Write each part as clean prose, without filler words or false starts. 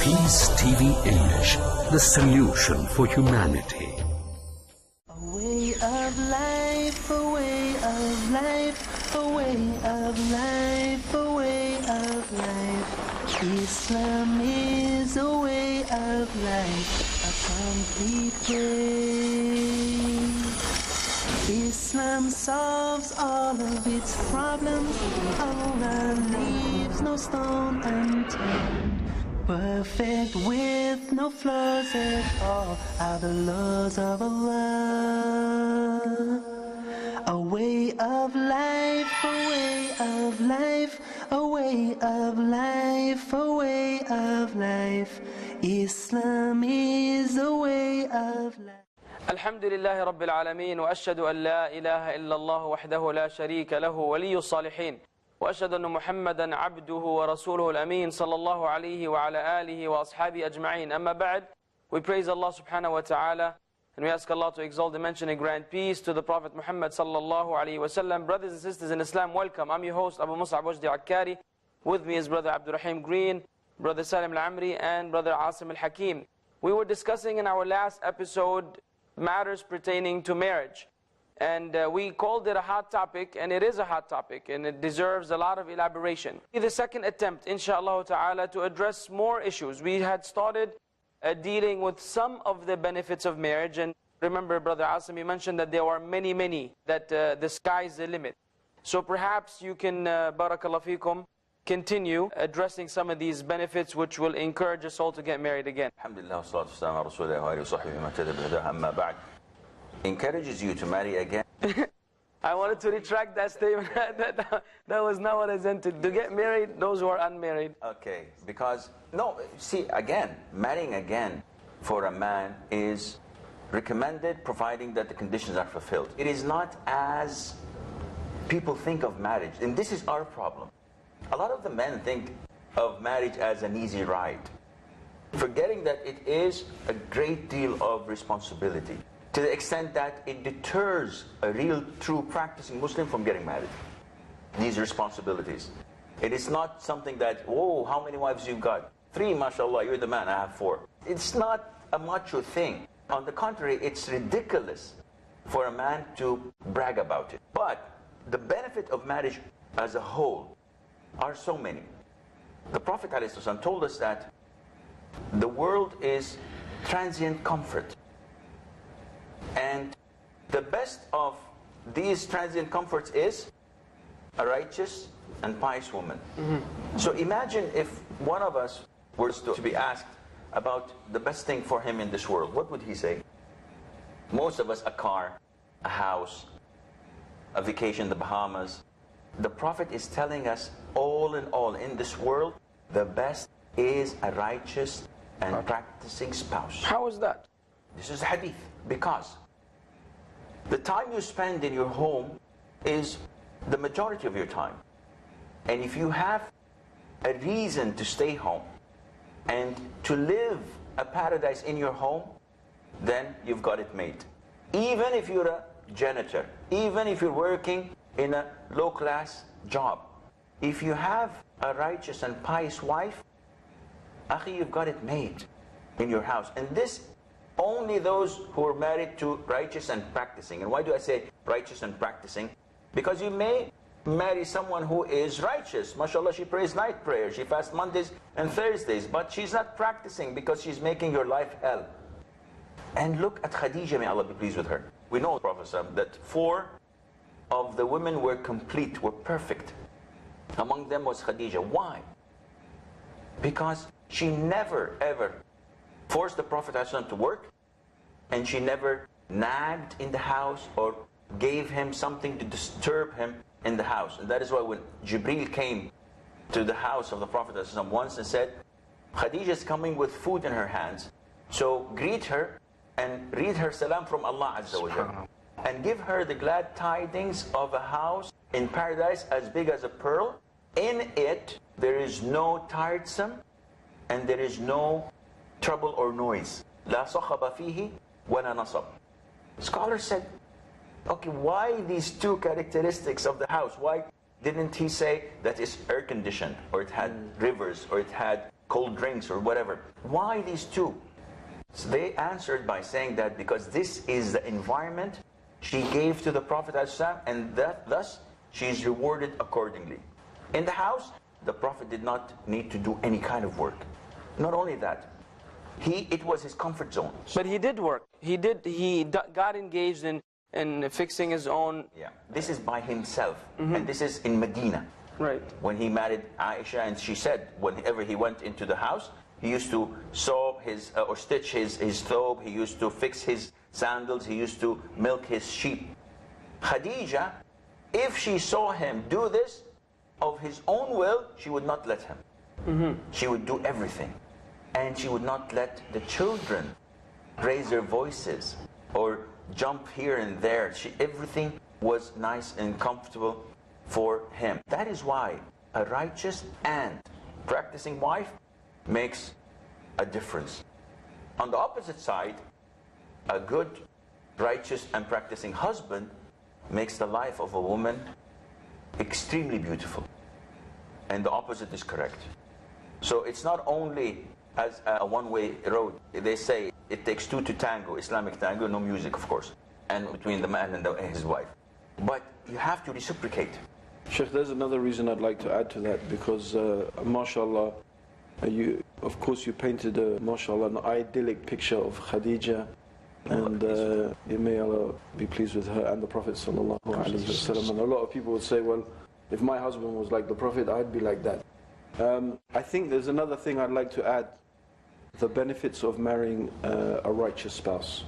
Peace TV English, the solution for humanity. A way of life, a way of life, a way of life, a way of life. Islam is a way of life, a complete way. Islam solves all of its problems. Allah leaves no stone unturned. Perfect with no flaws at all are the laws of Allah. A way of life, a way of life, a way of life, a way of life. Islam is a way of life. الحمد لله رب العالمين وأشهد أن لا إله إلا الله وحده لا شريك له ولي الصالحين وأشهد أن محمدا عبده ورسوله الأمين صلى الله عليه وعلى آله وأصحابه أجمعين. أما بعد, we praise Allah subhanahu wa ta'ala and we ask Allah to exalt and mention and grant peace to the Prophet Muhammad sallallahu alayhi wa sallam. Brothers and sisters in Islam, welcome. I'm your host Abu Mus'ab Wajdi Akkari. With me is Brother Abdul Rahim Green, Brother Salim Al-Amri and Brother Asim Al-Hakim. We were discussing in our last episode matters pertaining to marriage. And we called it a hot topic, and it is a hot topic, and it deserves a lot of elaboration. The second attempt, inshallah ta'ala, to address more issues. We had started dealing with some of the benefits of marriage, and remember, Brother Asim, you mentioned that there are many, that the sky's the limit. So perhaps you can, barakallahu fikum, continue addressing some of these benefits which will encourage us all to get married again. Alhamdulillah, salatu wassalamu ala rasulillah wa alihi wa sahbihi man tada bihudah amma ba'd. Encourages you to marry again. I wanted to retract that statement. that was not what I intended. To get married, those who are unmarried. Okay, because, no, see, again, marrying again for a man is recommended providing that the conditions are fulfilled. It is not as people think of marriage, and this is our problem. A lot of the men think of marriage as an easy ride, forgetting that it is a great deal of responsibility, to the extent that it deters a real, true, practicing Muslim from getting married. These responsibilities. It is not something that, oh, how many wives you got? 3, mashallah, you're the man, I have 4. It's not a macho thing. On the contrary, it's ridiculous for a man to brag about it. But the benefit of marriage as a whole are so many. The Prophet ﷺ told us that the world is transient comfort. And the best of these transient comforts is a righteous and pious woman. So imagine if one of us were to be asked about the best thing for him in this world, what would he say? Most of us, a car, a house, a vacation in the Bahamas. The Prophet is telling us, all in all, in this world, the best is a righteous and practicing spouse. How is that? This is hadith, because the time you spend in your home is the majority of your time. And if you have a reason to stay home and to live a paradise in your home, then you've got it made. Even if you're a janitor, even if you're working in a low-class job, if you have a righteous and pious wife, akhi, you've got it made in your house. And this, only those who are married to righteous and practicing. And why do I say righteous and practicing? Because you may marry someone who is righteous. MashaAllah, she prays night prayers, she fasts Mondays and Thursdays, but she's not practicing because she's making your life hell. And look at Khadija, may Allah be pleased with her. We know, Prophet, that 4 of the women were complete, were perfect. Among them was Khadija. Why? Because she never ever forced the Prophet ﷺ to work, and she never nagged in the house or gave him something to disturb him in the house. And that is why when Jibreel came to the house of the Prophet ﷺ once and said, Khadija is coming with food in her hands, so greet her and read her salam from Allah Azza wa Jalla, and give her the glad tidings of a house in paradise as big as a pearl. In it, there is no tiresome and there is no trouble or noise. La sakhaba fihi wa la nasab. Scholars said, okay, why these 2 characteristics of the house? Why didn't he say that it's air conditioned, or it had rivers, or it had cold drinks or whatever. Why these two? So they answered by saying that because this is the environment she gave to the Prophet ﷺ, and that thus she is rewarded accordingly. In the house, the Prophet did not need to do any kind of work. Not only that, it was his comfort zone. But he did work. He got engaged in fixing his own. Yeah, this is by himself, and this is in Medina. Right. When he married Aisha, and she said whenever he went into the house, he used to sew his or stitch his thobe. He used to fix his sandals. He used to milk his sheep. Khadija, if she saw him do this of his own will, she would not let him. She would do everything, and she would not let the children raise their voices or jump here and there. Everything was nice and comfortable for him. That is why a righteous and practicing wife makes a difference. On the opposite side, a good, righteous and practicing husband makes the life of a woman extremely beautiful. And the opposite is correct. So it's not only as a one-way road. They say it takes two to tango, Islamic tango, no music of course, and between the man and his wife. But you have to reciprocate. Sheikh, there's another reason I'd like to add to that, because mashallah, of course you painted mashallah, an idyllic picture of Khadija, and may Allah be pleased with her and the Prophet sallallahu alaihi wasallam. And a lot of people would say, well, if my husband was like the Prophet, I'd be like that. I think there's another thing I'd like to add, the benefits of marrying a righteous spouse.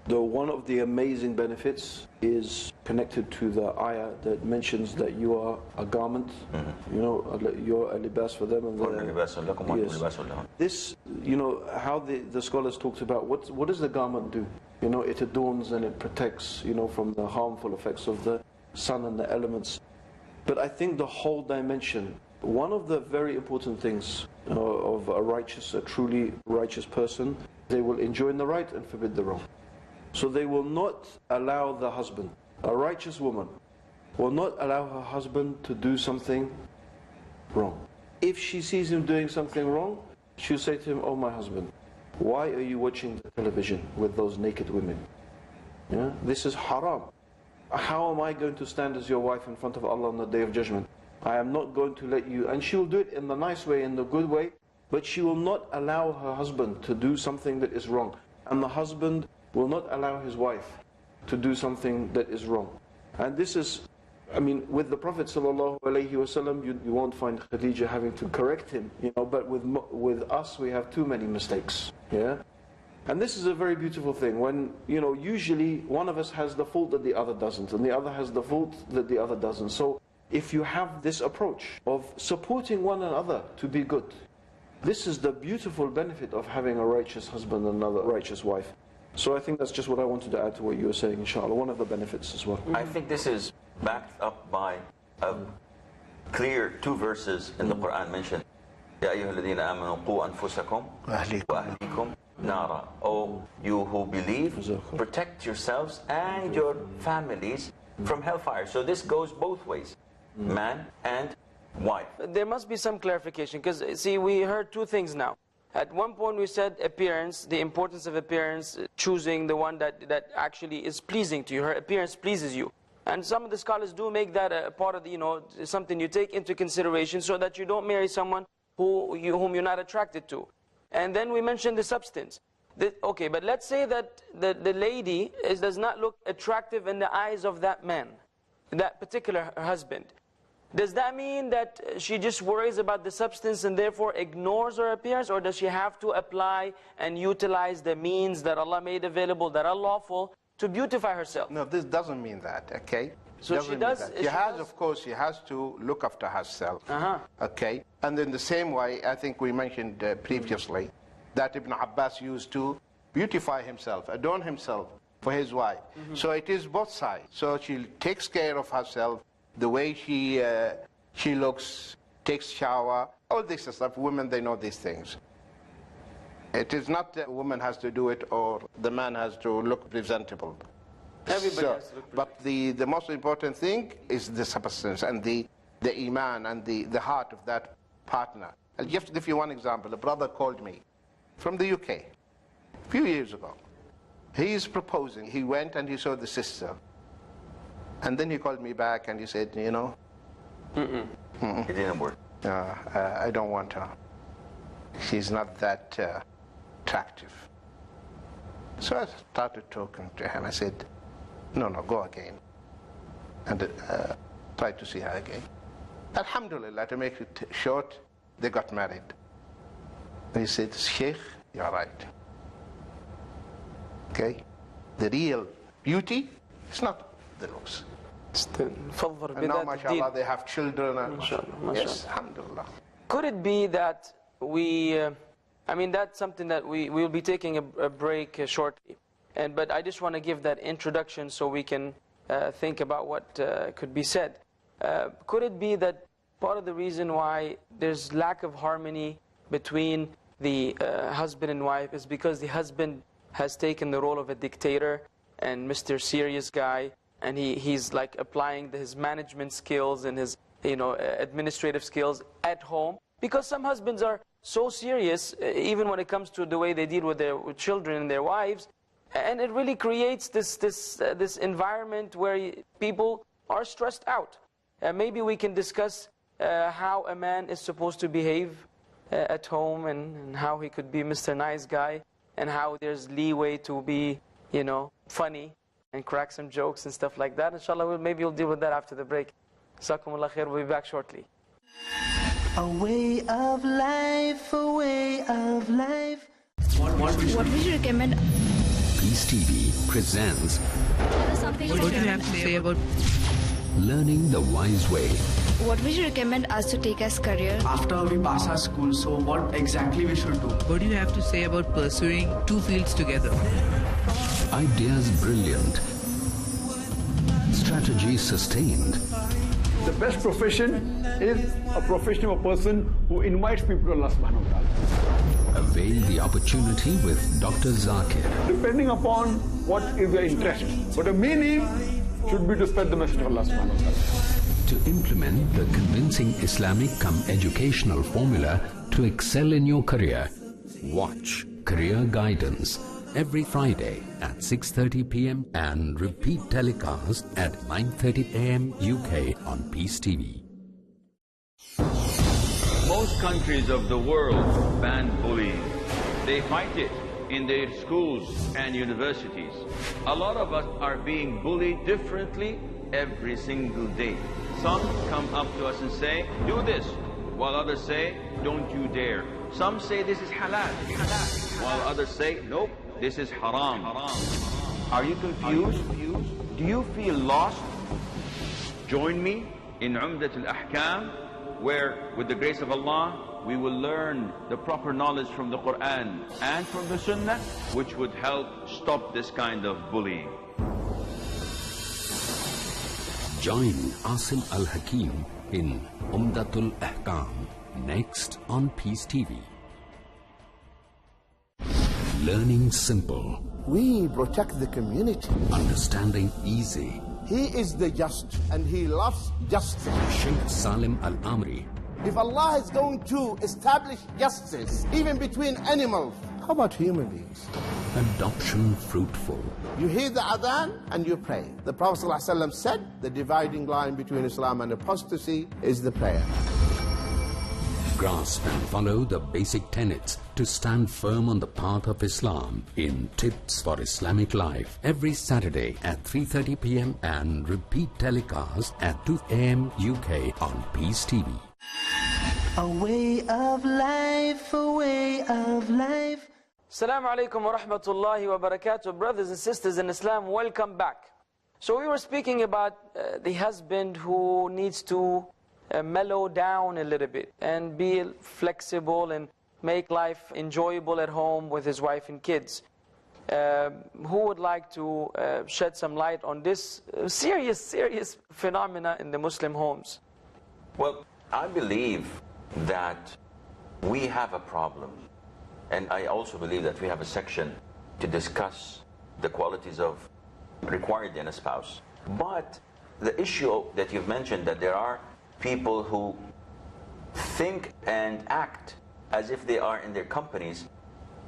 Though one of the amazing benefits is connected to the ayah that mentions that you are a garment, you know, you're a libas for them. And this, you know, how the scholars talked about what does the garment do? You know, it adorns and it protects, you know, from the harmful effects of the sun and the elements. But I think the whole dimension, one of the very important things of a truly righteous person, they will enjoin the right and forbid the wrong. So they will not allow the husband, a righteous woman, will not allow her husband to do something wrong. If she sees him doing something wrong, she'll say to him, oh my husband, why are you watching the television with those naked women? Yeah? This is haram. How am I going to stand as your wife in front of Allah on the Day of Judgment? I am not going to let you, and she will do it in the nice way, in the good way, but she will not allow her husband to do something that is wrong. And the husband will not allow his wife to do something that is wrong. And this is, I mean, with the Prophet ﷺ, you won't find Khadija having to correct him, you know, but with us we have too many mistakes, yeah? And this is a very beautiful thing, when, you know, usually one of us has the fault that the other doesn't, and the other has the fault that the other doesn't. So if you have this approach of supporting one another to be good, this is the beautiful benefit of having a righteous husband and another righteous wife. So I think that's just what I wanted to add to what you were saying, inshallah, one of the benefits as well. I think this is backed up by a clear two verses in the Quran mentioned. Ya ayyuha alladhina amanu qu anfusakum wa ahlikum nara. Oh, you who believe, protect yourselves and your families from hellfire. So this goes both ways, man and wife. There must be some clarification, because see, we heard two things now. At one point we said appearance, the importance of appearance, choosing the one that actually is pleasing to you. Her appearance pleases you. And some of the scholars do make that a part of the, you know, something you take into consideration so that you don't marry someone whom you're not attracted to. And then we mentioned the substance. Okay, but let's say that the lady does not look attractive in the eyes of that man, that particular husband. Does that mean that she just worries about the substance and therefore ignores her appearance, or does she have to apply and utilize the means that Allah made available that are lawful to beautify herself? No, this doesn't mean that, okay? So she does. She has, of course, she has to look after herself, okay? And in the same way, I think we mentioned previously that Ibn Abbas used to beautify himself, adorn himself for his wife. So it is both sides. So she takes care of herself, the way she looks, takes shower, all this stuff. Women, they know these things. It is not that a woman has to do it or the man has to look presentable. Everybody has to look presentable. But the most important thing is the substance and the iman and the heart of that partner. I'll just give you one example. A brother called me from the UK a few years ago. He is proposing. He went and he saw the sister. And then he called me back and he said, you know, It didn't work. I don't want her. She's not that attractive. So I started talking to him. I said, no, go again. And try to see her again. Alhamdulillah, to make it short, they got married. And he said, Sheikh, you're right. Okay? The real beauty is not the looks. And now, mashallah, they have children. And yes, alhamdulillah. Could it be that I mean, that's something that we will be taking a break shortly. But I just want to give that introduction so we can think about what could be said. Could it be that part of the reason why there's lack of harmony between the husband and wife is because the husband has taken the role of a dictator and Mr. Serious guy, and he's like applying his management skills and his administrative skills at home? Because some husbands are so serious, even when it comes to the way they deal with their children and their wives, and it really creates this environment where people are stressed out. Maybe we can discuss how a man is supposed to behave at home, and how he could be Mr. Nice Guy, and how there's leeway to be, funny and crack some jokes and stuff like that. Inshallah, maybe we'll deal with that after the break. Jazakumullah khair. We'll be back shortly. A way of life, a way of life. What would you recommend? Peace TV presents What do you have to say about Learning the Wise Way. what would you recommend us to take as career? After we pass our school, so what exactly we should do? What do you have to say about pursuing two fields together? Ideas brilliant. Strategy sustained. The best profession is a profession of a person who invites people to Allah subhanahu wa ta'ala. Avail the opportunity with Dr. Zakir. Depending upon what is your interest. But the main aim should be to spread the message of Allah subhanahu wa ta'ala. To implement the convincing Islamic educational formula to excel in your career. Watch Career Guidance every Friday at 6:30 p.m. and repeat telecast at 9:30 a.m. UK on Peace TV. Most countries of the world ban bullying. They fight it in their schools and universities. A lot of us are being bullied differently every single day. Some come up to us and say, do this, while others say, don't you dare. Some say this is halal, while others say, nope, this is haram. Are you confused? Do you feel lost? Join me in Umdat al-Ahkam, where with the grace of Allah, we will learn the proper knowledge from the Quran and from the Sunnah, which would help stop this kind of bullying. Join Asim Al-Hakim in Umdatul Ahkam, next on Peace TV. Learning simple. We protect the community. Understanding easy. He is the just and he loves justice. Sheikh Salim Al-Amri. If Allah is going to establish justice, even between animals, how about human beings? Adoption fruitful. You hear the adhan and you pray. The Prophet ﷺ said the dividing line between Islam and apostasy is the prayer. Grasp and follow the basic tenets to stand firm on the path of Islam in Tips for Islamic Life every Saturday at 3:30 p.m. and repeat telecast at 2 a.m. UK on Peace TV. A way of life, a way of life. Assalamu alaikum wa rahmatullahi wa barakatuh. Brothers and sisters in Islam, welcome back. So we were speaking about the husband who needs to mellow down a little bit and be flexible and make life enjoyable at home with his wife and kids. Who would like to shed some light on this serious phenomena in the Muslim homes? Well, I believe that we have a problem. And I also believe that we have a section to discuss the qualities of required in a spouse. But the issue that you've mentioned, that there are people who think and act as if they are in their companies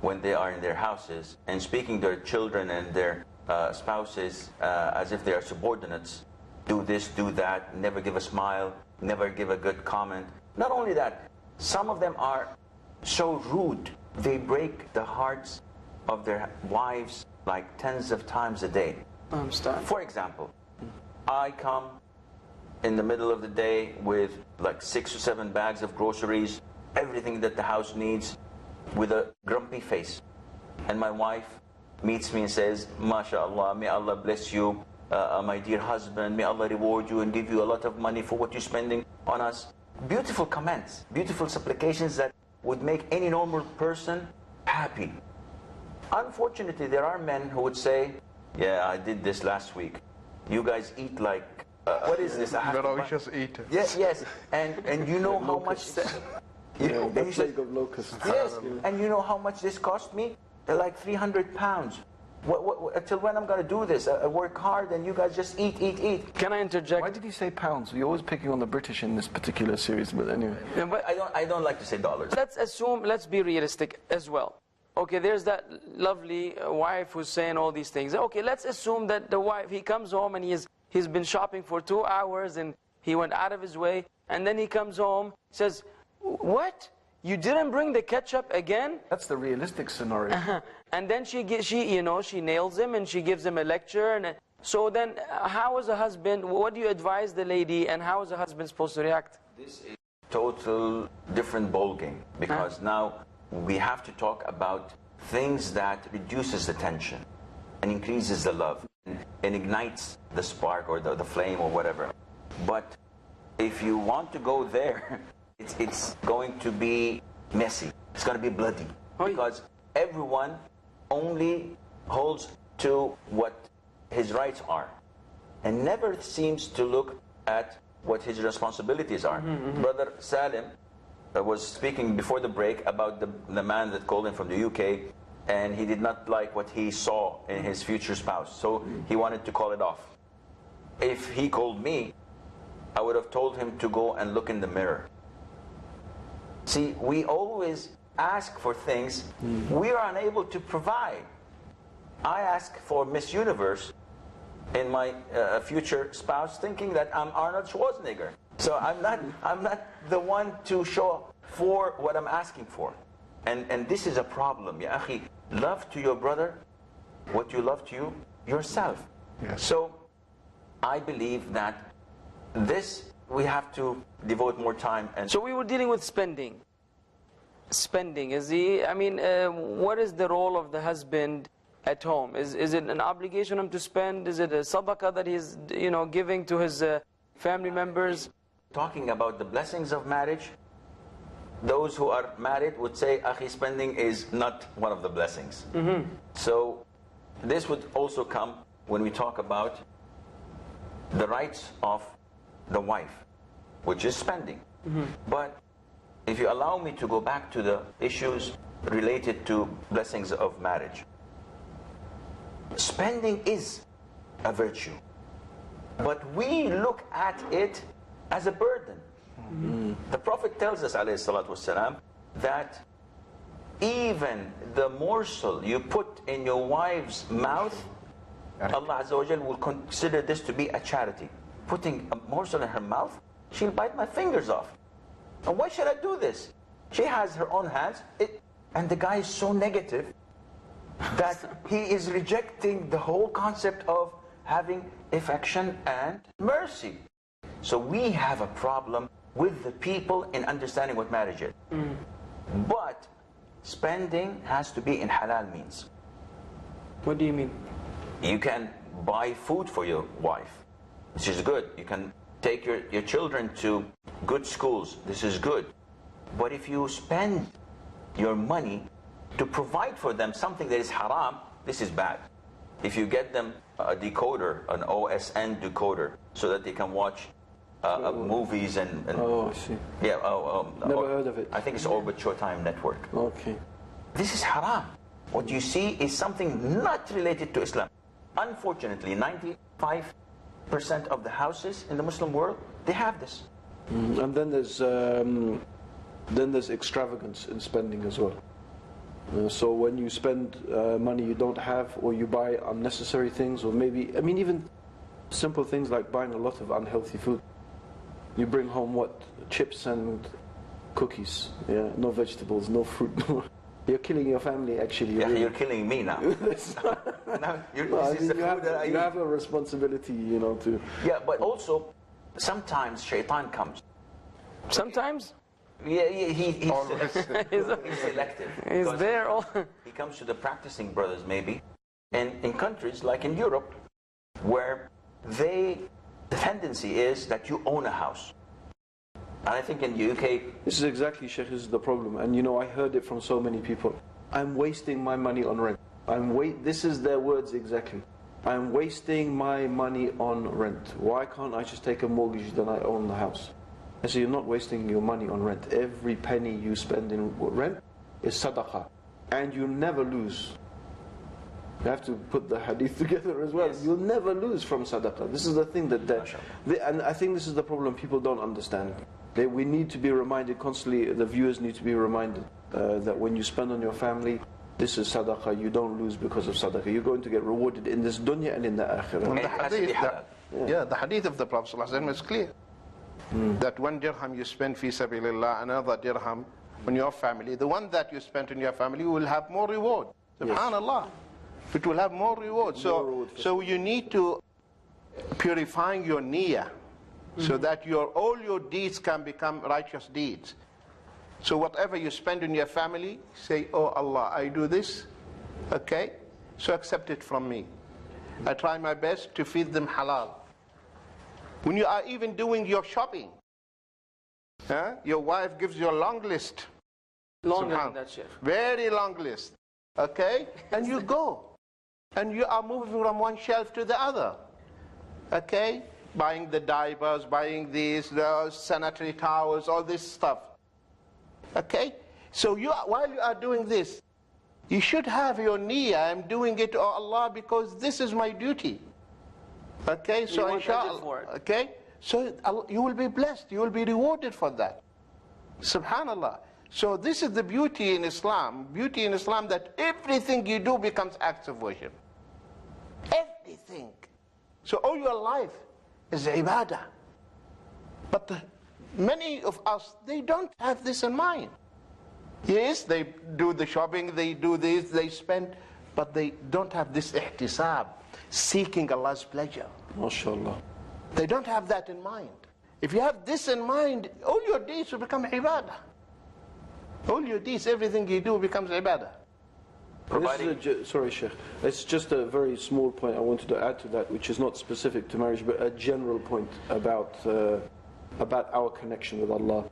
when they are in their houses, and speaking to their children and their spouses as if they are subordinates. Do this, do that, never give a smile, never give a good comment. Not only that, some of them are so rude, they break the hearts of their wives like tens of times a day. For example, I come in the middle of the day with like 6 or 7 bags of groceries, everything that the house needs, with a grumpy face. And my wife meets me and says, MashaAllah, may Allah bless you, my dear husband, may Allah reward you and give you a lot of money for what you're spending on us. Beautiful comments, beautiful supplications that would make any normal person happy. Unfortunately, there are men who would say, yeah, I did this last week. You guys eat like, what is this? Ferocious eater. Yes, yes. And you know how much... Yes, and you know how much this cost me? Like 300 pounds. Until when I'm going to do this? I work hard and you guys just eat, eat, eat. Can I interject? Why did he say pounds? You're always picking on the British in this particular series, but anyway. Yeah, but I don't like to say dollars. Let's assume, let's be realistic as well. Okay, there's that lovely wife who's saying all these things. Okay, let's assume that the wife, he comes home and he's been shopping for 2 hours and he went out of his way, and then he comes home, says, what? You didn't bring the ketchup again? That's the realistic scenario. And then she nails him and she gives him a lecture. And so then, how is a husband? What do you advise the lady, and how is a husband supposed to react? This is total different ballgame, because now we have to talk about things that reduces the tension and increases the love and ignites the spark or the flame or whatever. But if you want to go there, it's going to be messy. It's going to be bloody, because everyone only holds to what his rights are and never seems to look at what his responsibilities are. Brother Salim was speaking before the break about the man that called him from the UK, and he did not like what he saw in his future spouse, so he wanted to call it off. If he called me, I would have told him to go and look in the mirror. See, we always ask for things we are unable to provide. I ask for Miss Universe in my future spouse, thinking that I'm Arnold Schwarzenegger. So I'm not the one to show for what I'm asking for. And this is a problem. Ya akhi, love to your brother what you love to yourself. Yes. So I believe that this we have to devote more time. And so we were dealing with spending. Spending, what is the role of the husband at home? Is it an obligation on him to spend? Is it a sadaqah that he's giving to his family members? Talking about the blessings of marriage, those who are married would say, akhi, spending is not one of the blessings. So this would also come when we talk about the rights of the wife, which is spending. But if you allow me to go back to the issues related to blessings of marriage, spending is a virtue, but we look at it as a burden. The Prophet tells us, alayhi salatu wasalam, that even the morsel you put in your wife's mouth, Allah Azza wa Jal will consider this to be a charity. Putting a morsel in her mouth, she'll bite my fingers off. And why should I do this? She has her own hands, and the guy is so negative that he is rejecting the whole concept of having affection and mercy. So we have a problem with the people in understanding what marriage is. But spending has to be in halal means. What do you mean? You can buy food for your wife, which is good. You can take your children to good schools. This is good. But if you spend your money to provide for them something that is haram, this is bad. If you get them a decoder, an OSN decoder, so that they can watch movies and oh, I see. Yeah. Never heard of it. I think it's Orbit Showtime Network. Okay. This is haram. What you see is something not related to Islam. Unfortunately, 95% of the houses in the Muslim world, they have this. And then there's Then there's extravagance in spending as well. So when you spend money you don't have, or you buy unnecessary things, or maybe, I mean, even simple things like buying a lot of unhealthy food. You bring home what? Chips and cookies, yeah, no vegetables, no fruit. You're killing your family, actually. Yeah, you're killing me now. You have a responsibility, you know, to... Yeah, but also, sometimes shaitan comes. Sometimes? Yeah, he's selective. He's there. He comes to the practicing brothers, maybe, and in countries like in Europe, where the tendency is that you own a house. And I think in the UK... This is exactly, Sheikh, this is the problem. And you know, I heard it from so many people. I'm wasting my money on rent. This is their words exactly. I'm wasting my money on rent. Why can't I just take a mortgage, then I own the house? I say, you're not wasting your money on rent. Every penny you spend in rent is sadaqah. And you never lose. You have to put the hadith together as well. Yes. You'll never lose from sadaqah. This is the thing and I think this is the problem people don't understand. We need to be reminded constantly, the viewers need to be reminded that when you spend on your family, this is sadaqah, you don't lose because of sadaqah. You're going to get rewarded in this dunya and in the akhirah. And the hadith of the Prophet ﷺ is clear. That 1 dirham you spend fi sabilillah, another dirham on your family. The one that you spent on your family will have more reward. Subhanallah. It will have more reward. So you need to purifying your niyyah, so that all your deeds can become righteous deeds. So whatever you spend on your family, say, oh Allah, I do this, okay, so accept it from me. I try my best to feed them halal. When you are even doing your shopping, your wife gives you a long list. Longer than that, Sheikh. Very long list, okay, and you go. And you are moving from one shelf to the other, okay? Buying the diapers, buying the sanitary towels, all this stuff, okay? So while you are doing this, you should have your niyyah, I'm doing it, oh Allah, because this is my duty, okay? So inshallah, okay? So you will be blessed, you will be rewarded for that. Subhanallah. So this is the beauty in Islam. Beauty in Islam, that everything you do becomes acts of worship. Everything. So all your life is ibadah. But many of us, they don't have this in mind. Yes, they do the shopping, they do this, they spend, but they don't have this ihtisab, seeking Allah's pleasure. MashaAllah. They don't have that in mind. If you have this in mind, all your deeds will become ibadah. All your deeds, everything you do becomes ibadah. Sorry, Sheikh. It's just a very small point I wanted to add to that, which is not specific to marriage, but a general point about our connection with Allah.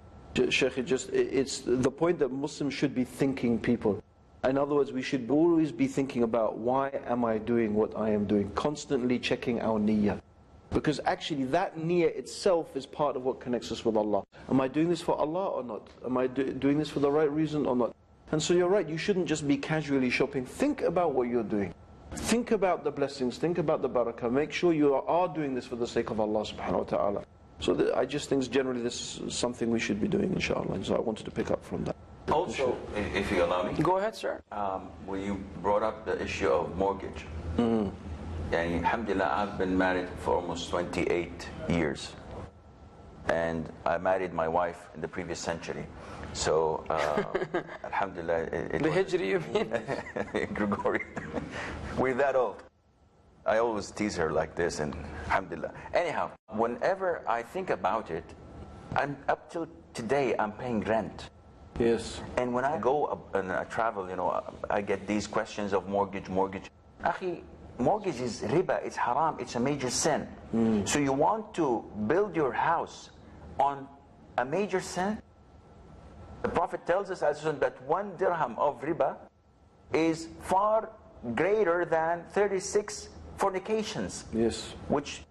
Sheikh, it's the point that Muslims should be thinking people. In other words, we should always be thinking about, why am I doing what I am doing? Constantly checking our niyyah. Because actually that niyyah itself is part of what connects us with Allah. Am I doing this for Allah or not? Am I doing this for the right reason or not? And so you're right, you shouldn't just be casually shopping. Think about what you're doing. Think about the blessings, think about the barakah. Make sure you are doing this for the sake of Allah subhanahu wa ta'ala. So I just think generally this is something we should be doing, inshallah. And so I wanted to pick up from that. Also, if you allow me. Go ahead, sir. When you brought up the issue of mortgage. And alhamdulillah, I've been married for almost 28 years. And I married my wife in the previous century. So, alhamdulillah, the Hijri, you mean? Gregorian. We're that old. I always tease her like this, and alhamdulillah. Anyhow, whenever I think about it, up till today, I'm paying rent. Yes. And when I go and I travel, you know, I get these questions of mortgage. Akhi, mortgage is riba, it's haram, it's a major sin. So you want to build your house on a major sin? The Prophet tells us that 1 dirham of riba is far greater than 36 fornications. Yes. Which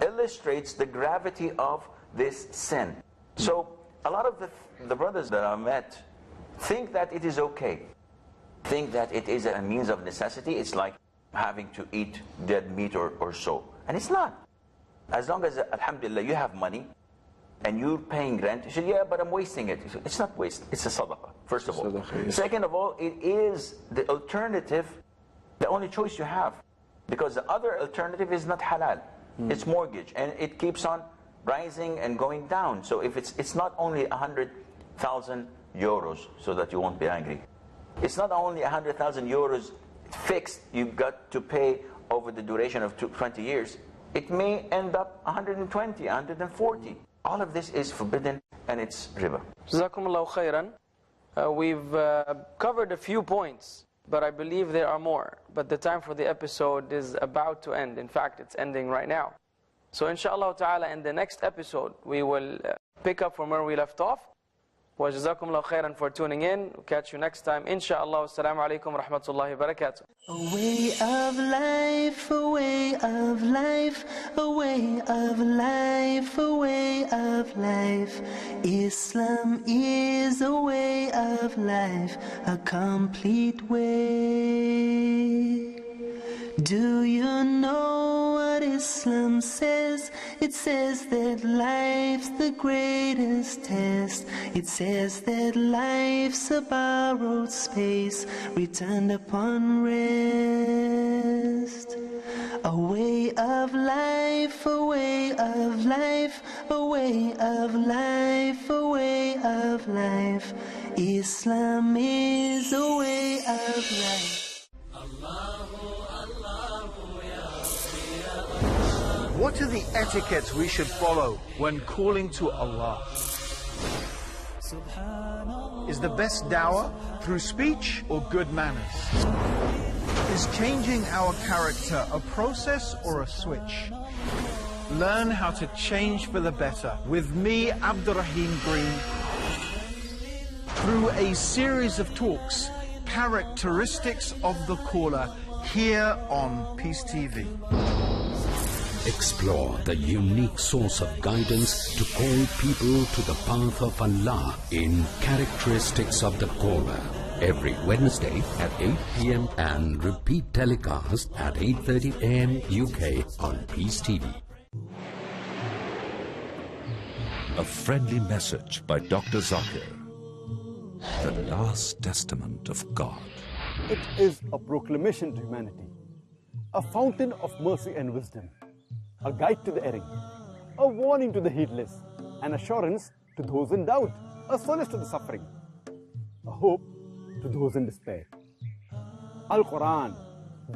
illustrates the gravity of this sin. So a lot of the brothers that I met think that it is okay. Think that it is a means of necessity. It's like having to eat dead meat or so. And it's not. As long as, alhamdulillah, you have money, and you're paying rent, you say, yeah, but I'm wasting it. It's not waste, it's a sadaqah, first of all. Sadaqah, yes. Second of all, it is the alternative, the only choice you have. Because the other alternative is not halal. It's mortgage, and it keeps on rising and going down. So if it's not only 100,000 euros, so that you won't be angry. It's not only 100,000 euros fixed you've got to pay over the duration of 20 years. It may end up 120, 140. All of this is forbidden, and it's riba. Jazakumullahu khairan. We've covered a few points, but I believe there are more. But the time for the episode is about to end. In fact, it's ending right now. So inshallah ta'ala, in the next episode, we will pick up from where we left off. Wa jazakumullahu khairan for tuning in. We'll catch you next time. Inshallah. Assalamu alaikum wa rahmatullahi wa barakatuh. A way of life, a way of life, a way of life, a way of life. Islam is a way of life, a complete way. Do you know what Islam says? It says that life's the greatest test. It says that life's a borrowed space, returned upon rest. A way of life, a way of life, a way of life, a way of life. Islam is a way of life. What are the etiquettes we should follow when calling to Allah? Is the best dawah through speech or good manners? Is changing our character a process or a switch? Learn how to change for the better with me, Abdurrahim Green, through a series of talks, Characteristics of the Caller, here on Peace TV. Explore the unique source of guidance to call people to the path of Allah in Characteristics of the Caller. Every Wednesday at 8 p.m. and repeat telecast at 8:30 a.m. UK on Peace TV. A friendly message by Dr. Zakir. The last testament of God. It is a proclamation to humanity, a fountain of mercy and wisdom, a guide to the erring, a warning to the heedless, an assurance to those in doubt, a solace to the suffering, a hope to those in despair. Al-Quran,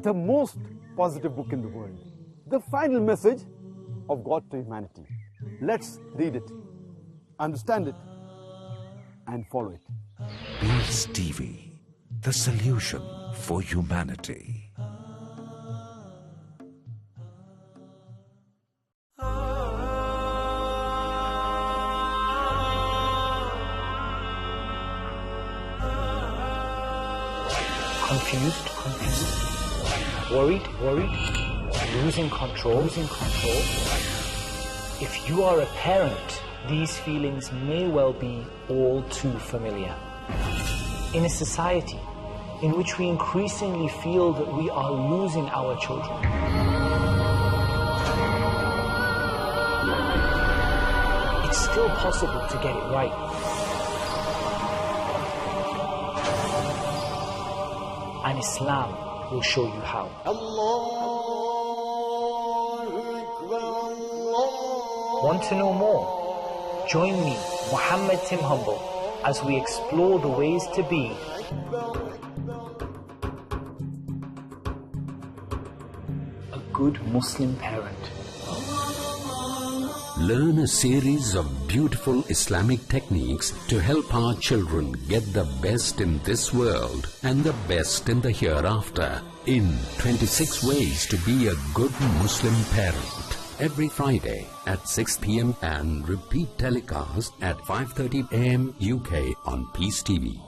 the most positive book in the world, the final message of God to humanity. Let's read it, understand it, and follow it. Peace TV, the solution for humanity. Confused, worried, losing control. If you are a parent, these feelings may well be all too familiar. In a society in which we increasingly feel that we are losing our children, it's still possible to get it right. And Islam will show you how. Want to know more? Join me, Muhammad Tim Humble, as we explore the ways to be a good Muslim parent. Learn a series of beautiful Islamic techniques to help our children get the best in this world and the best in the hereafter in 26 Ways to be a Good Muslim Parent. Every Friday at 6 p.m. and repeat telecast at 5:30 a.m. UK on Peace TV.